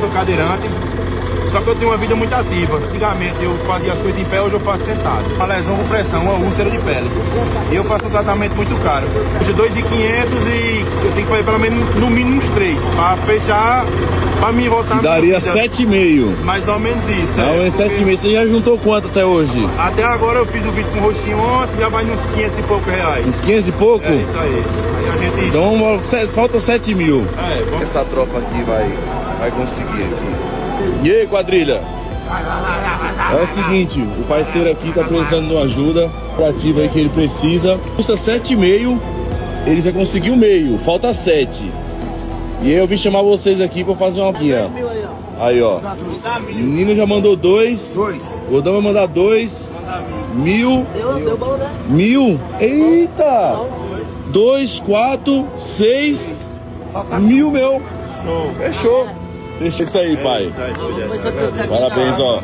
sou cadeirante. Só que eu tenho uma vida muito ativa. Antigamente eu fazia as coisas em pé, hoje eu faço sentado. Uma lesão com pressão, uma úlcera de pele. E eu faço um tratamento muito caro. Hoje 2.500 e eu tenho que fazer pelo menos no mínimo uns 3 para fechar, para me voltar. Daria 7,5. Mais ou menos isso. Não, é 7,5. Você já juntou quanto até hoje? Até agora eu fiz o vídeo com roxinho ontem, já vai nos 500 e poucos reais. Uns 500 e pouco? É isso aí. Aí a gente... Então falta 7.000. Vamos... Essa tropa aqui vai conseguir aqui. E aí, quadrilha? É o seguinte, o parceiro aqui tá precisando de uma ajuda ativa aí que ele precisa. Custa 7,5, ele já conseguiu meio, falta 7. E aí eu vim chamar vocês aqui pra fazer uma guia. Aí, ó. O menino já mandou 2. O Godão vai mandar 2. 1.000. Deu bom, né? 1.000. Eita! 2, 4, 6. 1.000, meu. Fechou. Deixa isso aí, pai. Parabéns, ó.